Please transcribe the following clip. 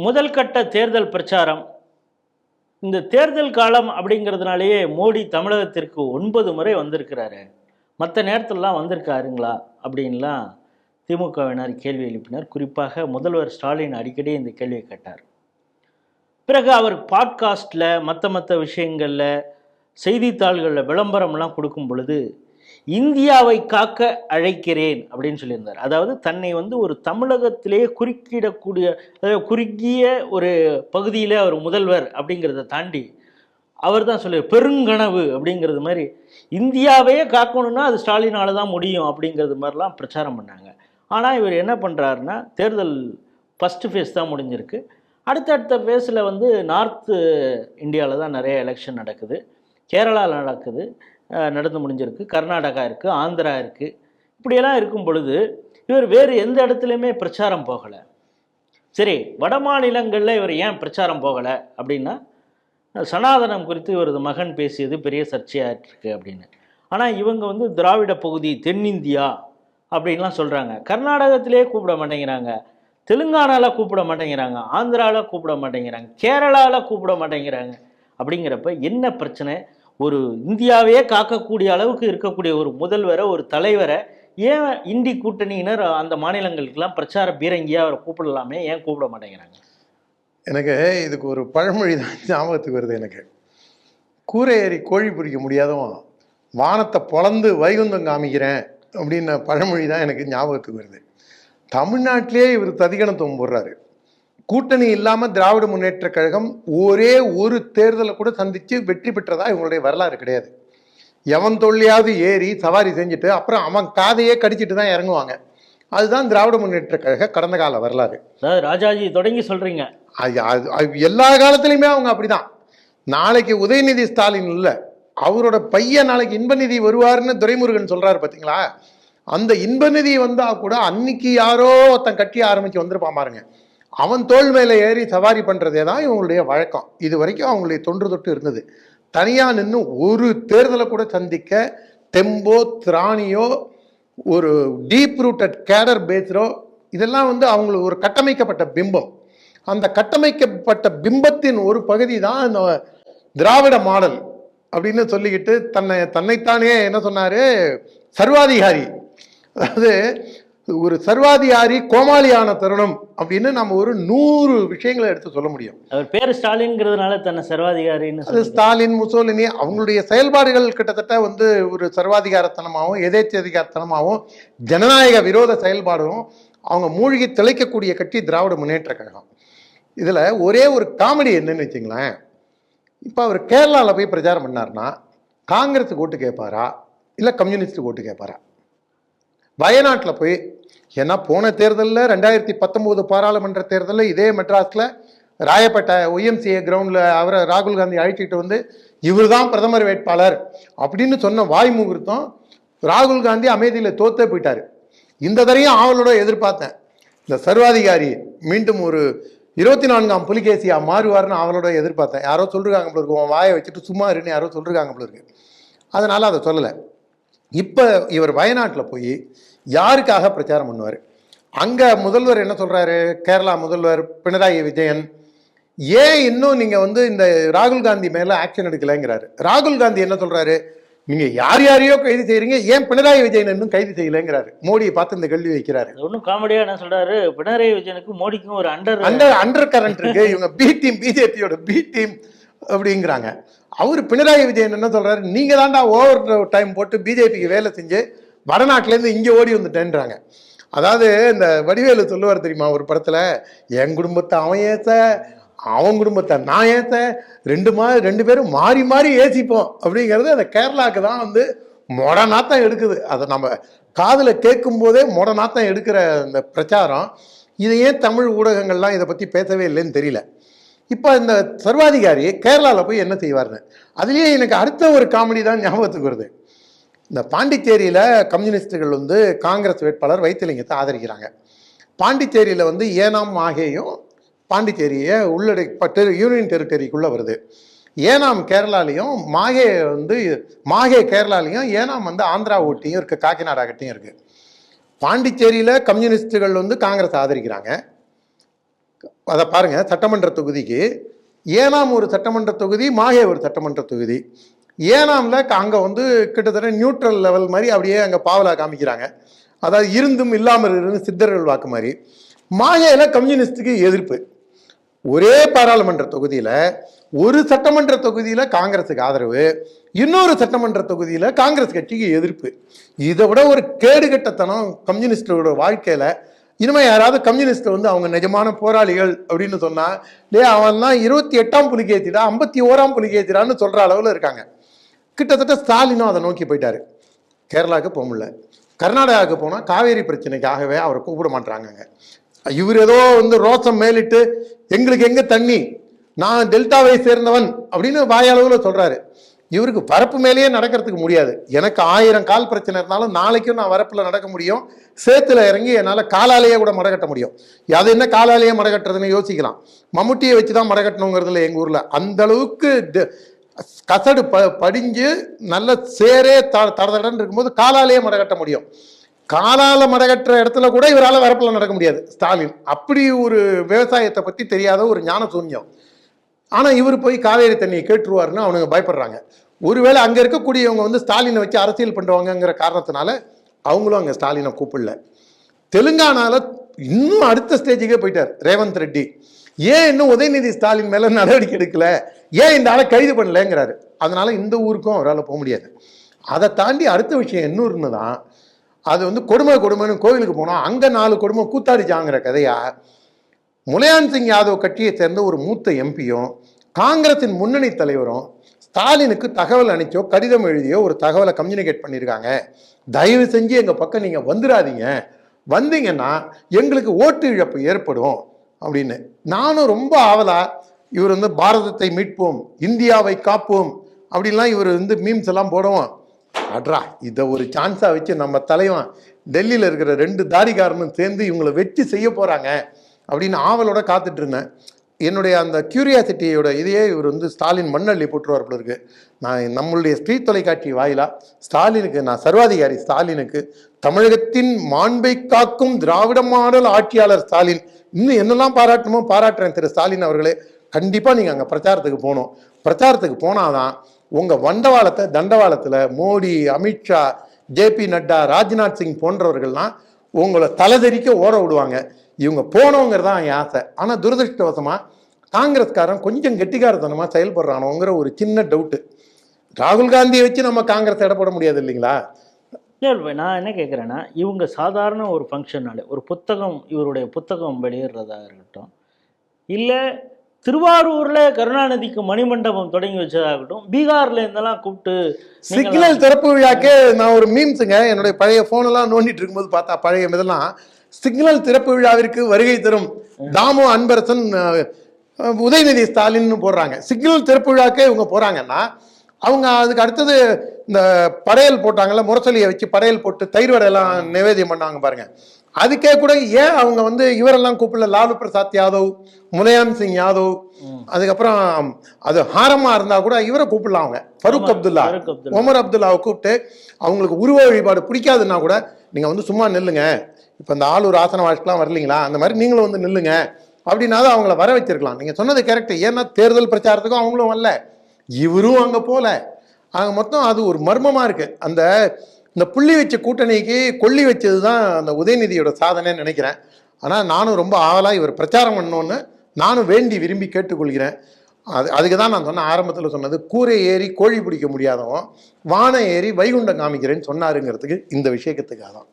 முதல் கட்ட தேர்தல் பிரச்சாரம். இந்த தேர்தல் காலம் அப்படிங்கிறதுனாலேயே மோடி தமிழகத்திற்கு 9 முறை வந்திருக்கிறாரு. மற்ற நேரத்திலலாம் வந்திருக்காருங்களா அப்படின்லாம் திமுகவினர் கேள்வி எழுப்பினர். குறிப்பாக முதல்வர் ஸ்டாலின் அடிக்கடி இந்த கேள்வியை கேட்டார். பிறகு அவர் பாட்காஸ்டில் மற்ற விஷயங்களில் செய்தித்தாள்களில் விளம்பரம்லாம் கொடுக்கும் பொழுது இந்தியாவை காக்க அழைக்கிறேன் அப்படின்னு சொல்லியிருந்தார். அதாவது தன்னை ஒரு தமிழகத்திலே குறுக்கிடக்கூடிய, அதாவது குறுகிய ஒரு பகுதியில் அவர் முதல்வர் அப்படிங்கிறத தாண்டி அவர் தான் சொல்லி பெருங்கனவு அப்படிங்கிறது மாதிரி இந்தியாவையே காக்கணும்னா அது ஸ்டாலினால் தான் முடியும் அப்படிங்கிறது மாதிரிலாம் பிரச்சாரம் பண்ணாங்க. ஆனால் இவர் என்ன பண்ணுறாருன்னா, தேர்தல் ஃபஸ்ட்டு ஃபேஸ் தான் முடிஞ்சிருக்கு. அடுத்தடுத்த ஃபேஸில் நார்த்து இந்தியாவில் தான் நிறைய எலெக்ஷன் நடக்குது. கேரளாவில் நடக்குது, நடந்து முடிஞ்சிருக்கு. கர்நாடகா இருக்குது, ஆந்திரா இருக்குது. இப்படியெல்லாம் இருக்கும் பொழுது இவர் வேறு எந்த இடத்துலையுமே பிரச்சாரம் போகலை. சரி, வட மாநிலங்களில் இவர் ஏன் பிரச்சாரம் போகலை அப்படின்னா, சனாதனம் குறித்து இவரது மகன் பேசியது பெரிய சர்ச்சையாயிருக்கு அப்படின்னு. ஆனால் இவங்க திராவிட பகுதி, தென்னிந்தியா அப்படின்லாம் சொல்கிறாங்க. கர்நாடகத்திலே கூப்பிட மாட்டேங்கிறாங்க, தெலுங்கானாவில் கூப்பிட மாட்டேங்கிறாங்க, ஆந்திராவில் கூப்பிட மாட்டேங்கிறாங்க, கேரளாவில் கூப்பிட மாட்டேங்கிறாங்க. அப்படிங்கிறப்ப என்ன பிரச்சனை? ஒரு இந்தியாவையே காக்கக்கூடிய அளவுக்கு இருக்கக்கூடிய ஒரு முதல்வரை, ஒரு தலைவரை ஏன் இந்தி கூட்டணியினர் அந்த மாநிலங்களுக்கெல்லாம் பிரச்சார பீரங்கியாக அவரை கூப்பிடலாமே, ஏன் கூப்பிட மாட்டேங்கிறாங்க? எனக்கு இதுக்கு ஒரு பழமொழி தான் ஞாபகத்துக்கு வருது. எனக்கு கூரை ஏறி கோழி பிடிக்க முடியாதவன் வானத்தை பொளந்து வைகுந்தம் காமிக்கிறேன் அப்படின்ன பழமொழி தான் எனக்கு ஞாபகத்துக்கு வருது. தமிழ்நாட்டிலே இவர் ததிகணத்துவம் போடுறாரு. கூட்டணி இல்லாமல் திராவிட முன்னேற்ற கழகம் ஒரே ஒரு தேர்தலை கூட சந்தித்து வெற்றி பெற்றதா இவங்களுடைய வரலாறு கிடையாது. எவன் தொல்லையாவது ஏறி சவாரி செஞ்சுட்டு அப்புறம் அவன் காதையே கடிச்சிட்டு தான் இறங்குவாங்க. அதுதான் திராவிட முன்னேற்ற கழக கடந்த கால வரலாறு. ராஜாஜி தொடங்கி சொல்றீங்க. எல்லா காலத்திலையுமே அவங்க அப்படிதான். நாளைக்கு உதயநிதி ஸ்டாலின் இல்லை, அவரோட பையன் நாளைக்கு இன்பநிதி வருவார்னு துரைமுருகன் சொல்றாரு பார்த்தீங்களா? அந்த இன்பநிதி வந்தா கூட அன்னைக்கு யாரோ தன் கட்சியை ஆரம்பிச்சு வந்திருப்பான் பாருங்க, அவன் தோல் மேலே ஏறி சவாரி பண்ணுறதே தான் இவங்களுடைய வழக்கம். இது வரைக்கும் அவங்களுடைய தொன்று தொட்டு இருந்தது. தனியாக நின்று ஒரு தேர்தலை கூட சந்திக்க தெம்போ திராணியோ ஒரு டீப் ரூட்டட் கேடர் பேஸரோ இதெல்லாம் அவங்களுக்கு ஒரு கட்டமைக்கப்பட்ட பிம்பம். அந்த கட்டமைக்கப்பட்ட பிம்பத்தின் ஒரு பகுதி தான் இந்த திராவிட மாடல் அப்படின்னு சொல்லிக்கிட்டு தன்னைத்தானே என்ன சொன்னார், சர்வாதிகாரி. அதாவது ஒரு சர்வாதிகாரி கோமாளியான தருணம் அப்படின்னு நம்ம ஒரு 100 விஷயங்களை எடுத்து சொல்ல முடியும். அவர் பேர் ஸ்டாலின்ங்கிறதுனால தன்னை சர்வாதிகாரின்னு, அது ஸ்டாலின் முசோலினி அவங்களுடைய செயல்பாடுகள் கிட்டத்தட்ட ஒரு சர்வாதிகாரத்தனமாகவும் எதேச்சதிகாரத்தனமாகவும் ஜனநாயக விரோத செயல்பாடும் அவங்க மூழ்கி திளைக்கக்கூடிய கட்சி திராவிட முன்னேற்ற கழகம். இதில் ஒரே ஒரு காமெடி என்னன்னு வச்சுங்களேன், இப்போ அவர் கேரளாவில் போய் பிரச்சாரம் பண்ணார்னா காங்கிரஸுக்கு ஓட்டு கேட்பாரா இல்லை கம்யூனிஸ்டுக்கு ஓட்டு கேட்பாரா? வயநாட்டில் போய், ஏன்னா போன தேர்தலில் 2019 பாராளுமன்ற தேர்தலில் இதே மெட்ராஸில் ராயப்பேட்டை ஒய்எம்சிஏ கிரவுண்டில் அவரை ராகுல் காந்தி அழைச்சிட்டு இவர் தான் பிரதமர் வேட்பாளர் அப்படின்னு சொன்ன வாய் முகூர்த்தம் ராகுல் காந்தி அமைதியில் தோத்தே போயிட்டார். இந்த தரையும் அவளோட எதிர்பார்த்தேன், இந்த சர்வாதிகாரி மீண்டும் ஒரு 24ஆம் புலிகேசியா மாறுவார்னு அவளோட எதிர்பார்த்தேன். யாரோ சொல்லிருக்காங்க போல இருக்கு, உன் வாயை வச்சுட்டு சும்மா இருன்னு யாரோ சொல்லிருக்காங்க போல இருக்கு. அதனால அதை சொல்லலை. இப்போ இவர் வயநாட்டில் போய் யாருக்காக பிரச்சாரம் பண்ணுவார்? அங்கே முதல்வர் என்ன சொல்கிறாரு, கேரளா முதல்வர் பினராயி விஜயன், ஏன் இன்னும் நீங்கள் இந்த ராகுல் காந்தி மேலே ஆக்ஷன் எடுக்கலைங்கிறாரு. ராகுல் காந்தி என்ன சொல்கிறாரு, நீங்கள் யார் யாரையோ கைது செய்கிறீங்க, ஏன் பினராயி விஜயன் இன்னும் கைது செய்யலைங்கிறாரு. மோடியை பார்த்து இந்த கேள்வி வைக்கிறாரு. ஒன்றும் காமெடியாக என்ன சொல்கிறாரு, பினராயி விஜயனுக்கும் மோடிக்கும் ஒரு அண்டர் கரண்ட் இருக்கு, இவங்க பி டீம், பிஜேபியோட பி டீம் அப்படிங்கிறாங்க. அவர் பினராயி விஜயன் என்ன சொல்கிறாரு, நீங்கள் தாண்டா ஓவர் டைம் போட்டு பிஜேபிக்கு வேலை செஞ்சு வடநாட்டிலேருந்து இங்கே ஓடி வந்துட்டேன்றாங்க. அதாவது இந்த வடிவேலு சொல்லுவார் தெரியுமா ஒரு படத்தில், என் குடும்பத்தை அவன் ஏற்ற, அவன் குடும்பத்தை நான் ஏற்ற, ரெண்டு பேரும் மாறி மாறி ஏசிப்போம் அப்படிங்கிறது அந்த கேரளாவுக்கு தான் மொடநாத்தம் எடுக்குது. அதை நம்ம காதில் கேட்கும் போதே மொடநாத்தம் எடுக்கிற இந்த பிரச்சாரம். இதை ஏன் தமிழ் ஊடகங்கள்லாம் இதை பற்றி பேசவே இல்லைன்னு தெரியல. இப்போ இந்த சர்வாதிகாரி கேரளாவில் போய் என்ன செய்வார்னு, அதுலேயே எனக்கு அடுத்த ஒரு காமெடி தான் ஞாபகத்துக்கு வருது. இந்த பாண்டிச்சேரியில் கம்யூனிஸ்டுகள் காங்கிரஸ் வேட்பாளர் வைத்திலிங்கத்தை ஆதரிக்கிறாங்க. பாண்டிச்சேரியில் ஏனாம் மாகேயும் பாண்டிச்சேரியை உள்ளடக்கப்பட்டு யூனியன் டெரிட்டரிக்குள்ளே வருது. ஏனாம் கேரளாலையும் மாகே கேரளாலையும் ஏனாம் ஆந்திரா ஊட்டியும் இருக்குது, காக்கிநாடா கிட்டையும் இருக்குது. பாண்டிச்சேரியில் கம்யூனிஸ்டுகள் காங்கிரஸ் ஆதரிக்கிறாங்க, அதை பாருங்க, சட்டமன்ற தொகுதிக்கு ஏனாம் ஒரு சட்டமன்ற தொகுதி, மாஹே ஒரு சட்டமன்ற தொகுதி. ஏனாம்ல அங்க வந்து கிட்டத்தட்ட நியூட்ரல் லெவல் மாதிரி அப்படியே அங்க பாவலா காமிக்கிறாங்க. அதாவது இருந்தும் இல்லாமல் இருந்து சித்தர்கள் வாக்கு மாதிரி. மாஹேல கம்யூனிஸ்டுக்கு எதிர்ப்பு. ஒரே பாராளுமன்ற தொகுதியில ஒரு சட்டமன்ற தொகுதியில காங்கிரஸுக்கு ஆதரவு, இன்னொரு சட்டமன்ற தொகுதியில காங்கிரஸ் கட்சிக்கு எதிர்ப்பு. இதை விட ஒரு கேடுகட்டத்தனம் கம்யூனிஸ்டோட வாழ்க்கையில. இனிமே யாராவது கம்யூனிஸ்ட் வந்து அவங்க நிஜமான போராளிகள் அப்படின்னு சொன்னா, அவன்லாம் 28ஆம் புலிகேத்திடா 51ஆம் புலிகேத்திடான்னு சொல்ற அளவுல இருக்காங்க. கிட்டத்தட்ட ஸ்டாலினும் அதை நோக்கி போயிட்டாரு. கேரளாவுக்கு போக முடியல, கர்நாடகாவுக்கு போனால் காவேரி பிரச்சனைக்காகவே அவரை கூப்பிட மாட்டாங்க. இவர் ஏதோ வந்து ரோசம் மேலிட்டு எங்களுக்கு எங்க தண்ணி, நான் டெல்டாவை சேர்ந்தவன் அப்படின்னு வாயளவில் சொல்றாரு. இவருக்கு வரப்பு மேலேயே நடக்கிறதுக்கு முடியாது. எனக்கு 1000 கால் பிரச்சனை இருந்தாலும் நாளைக்கும் நான் வரப்புல நடக்க முடியும், சேத்துல இறங்கி என்னால் காலாலேயே கூட மடக்கட்ட முடியும். அது என்ன காலாலேயே மடக்கட்டுறதுன்னு யோசிக்கலாம். மம்முட்டியை வச்சு தான் மடக்கட்டணுங்கிறதுல எங்கள் ஊரில் அந்த அளவுக்கு கசடு படிஞ்சு நல்ல சேரே தடதடன்னு இருக்கும்போது காலாலேயே மடக்கட்ட முடியும். காலால மடகற்ற இடத்துல கூட இவரால் வரப்பில் நடக்க முடியாது ஸ்டாலின். அப்படி ஒரு விவசாயத்தை பற்றி தெரியாத ஒரு ஞான சூன்யம். ஆனால் இவர் போய் காவேரி தண்ணியை கேட்டுருவாருன்னு அவனுங்க பயப்படுறாங்க. ஒருவேளை அங்கே இருக்கக்கூடியவங்க வந்து ஸ்டாலினை வச்சு அரசியல் பண்ணுவாங்கங்கிற காரணத்தினால அவங்களும் அங்கே ஸ்டாலினை கூப்பிடல. தெலுங்கானால இன்னும் அடுத்த ஸ்டேஜுக்கே போயிட்டார் ரேவந்த் ரெட்டி. ஏன் இன்னும் உதயநிதி ஸ்டாலின் மேலே நடவடிக்கை எடுக்கல, ஏன் இந்த ஆளை கைது பண்ணலங்கிறாரு. அதனால இந்த ஊருக்கும் அவரால் போக முடியாது. அதை தாண்டி அடுத்த விஷயம் இன்னொருன்னு தான், அது வந்து கொடுமைன்னு கோவிலுக்கு போனோம், அங்கே 4 கொடுமை கூத்தாடிச்சாங்கிற கதையா. முலாயம் சிங் யாதவ் கட்சியை சேர்ந்த ஒரு மூத்த எம்பியும் காங்கிரசின் முன்னணி தலைவரும் ஸ்டாலினுக்கு தகவல் அனுப்பிச்சோ கடிதம் எழுதியோ ஒரு தகவலை கம்யூனிகேட் பண்ணியிருக்காங்க. தயவு செஞ்சு எங்கள் பக்கம் நீங்கள் வந்துடாதீங்க, வந்தீங்கன்னா எங்களுக்கு ஓட்டு இழப்பு ஏற்படும் அப்படின்னு. நானும் ரொம்ப ஆவலா இவர் வந்து பாரதத்தை மீட்போம், இந்தியாவை காப்போம் அப்படின்லாம் இவர் வந்து மீம்ஸ் எல்லாம் போடுவோம். அட்ரா, இதை ஒரு சான்ஸாக வச்சு நம்ம தலைவன் டெல்லியில் இருக்கிற 2 தாடிகாரனும் சேர்ந்து இவங்களை வெற்றி செய்ய போகிறாங்க அப்படின்னு ஆவலோட காத்துட்டு இருந்தேன். என்னுடைய அந்த கியூரியாசிட்டியோட இதையே இவர் வந்து ஸ்டாலின் மண்ணள்ளி போட்டுருவார் போல இருக்கு. நான் நம்மளுடைய ஸ்ரீ தொலைக்காட்சி வாயிலா ஸ்டாலினுக்கு, நான் சர்வாதிகாரி ஸ்டாலினுக்கு, தமிழகத்தின் மாண்பை காக்கும் திராவிட மாடல் ஆட்சியாளர் ஸ்டாலின், இன்னும் என்னெல்லாம் பாராட்டணுமோ பாராட்டுறேன் திரு ஸ்டாலின் அவர்களே. கண்டிப்பாக நீங்கள் அங்கே பிரச்சாரத்துக்கு போகணும். பிரச்சாரத்துக்கு போனாதான் உங்கள் வண்டவாளத்தை தண்டவாளத்தில் மோடி, அமித்ஷா, ஜேபி நட்டா, ராஜ்நாத் சிங் போன்றவர்கள்லாம் உங்களை தலைதெறிக்க ஓட விடுவாங்க. இவங்க போனவங்கிறதான் என் ஆசை. ஆனால் துரதிருஷ்டவசமாக காங்கிரஸ்காரன் கொஞ்சம் கெட்டிக்காரத்தனமாக செயல்படுறானோங்கிற ஒரு சின்ன டவுட்டு. ராகுல் காந்தியை வச்சு நம்ம காங்கிரஸ் இடப்பட முடியாது இல்லைங்களா? இல்லை, நான் என்ன கேட்குறேன்னா, இவங்க சாதாரண ஒரு ஃபங்க்ஷனால ஒரு புத்தகம், இவருடைய புத்தகம் வெளியிடுறதா இருக்கட்டும், இல்லை திருவாரூரில் கருணாநிதிக்கு மணிமண்டபம் தொடங்கி வச்சதாகட்டும், பீகார்ல இருந்தெல்லாம் கூப்பிட்டு சிக்னல் திறப்பு விழாக்கே நான் ஒரு மீம்ஸுங்க என்னுடைய பழைய ஃபோனெல்லாம் நோண்டிட்டு இருக்கும்போது பார்த்தா பழைய இதெல்லாம் சிக்னல் திறப்பு விழாவிற்கு வருகை தரும் தாமோ அன்பரசன் உதயநிதி ஸ்டாலின் போடுறாங்க. சிக்னல் திறப்பு விழாக்கே இவங்க போறாங்கன்னா அவங்க அதுக்கு அடுத்தது இந்த படையல் போட்டாங்கல்ல, முரசொலியை வச்சு படையல் போட்டு தயிர் வடையெல்லாம் நிவேதியம் பண்ணாங்க பாருங்க. அதுக்கே கூட ஏன் அவங்க வந்து இவரெல்லாம் கூப்பிடல? லாலு பிரசாத் யாதவ், முலாயம் சிங் யாதவ், அதுக்கப்புறம் அது ஹாரமா இருந்தா கூட இவரை கூப்பிடலாம். அவங்க ஃபரூக் அப்துல்லா, ஒமர் அப்துல்லாவை கூப்பிட்டு அவங்களுக்கு உருவ வழிபாடு பிடிக்காதுன்னா கூட நீங்க வந்து சும்மா நில்லுங்க, இப்போ இந்த ஆளூர் ஆசன வாழ்க்கைலாம் வரலீங்களா, அந்த மாதிரி நீங்களும் வந்து நில்லுங்க அப்படின்னாலும் அவங்கள வர வச்சிருக்கலாம். நீங்க சொன்னது கரெக்ட். ஏன்னா தேர்தல் பிரச்சாரத்துக்கும் அவங்களும் வரல, இவரும் அங்க போல. அங்க மொத்தம் அது ஒரு மர்மமா இருக்கு. இந்த புள்ளி வச்ச கூட்டணிக்கு கொல்லி வச்சது தான் அந்த உதயநிதியோட சாதனைன்னு நினைக்கிறேன். ஆனால் நானும் ரொம்ப ஆவலாக இவர் பிரச்சாரம் பண்ணணுன்னு நானும் வேண்டி விரும்பி கேட்டுக்கொள்கிறேன். அதுக்கு தான் நான் சொன்ன ஆரம்பத்தில் சொன்னது, கூரை ஏறி கோழி பிடிக்க முடியாதவன் வானை ஏறி வைகுண்டம் காமிக்கிறேன்னு சொன்னாருங்கிறதுக்கு இந்த விஷயத்துக்காக தான்.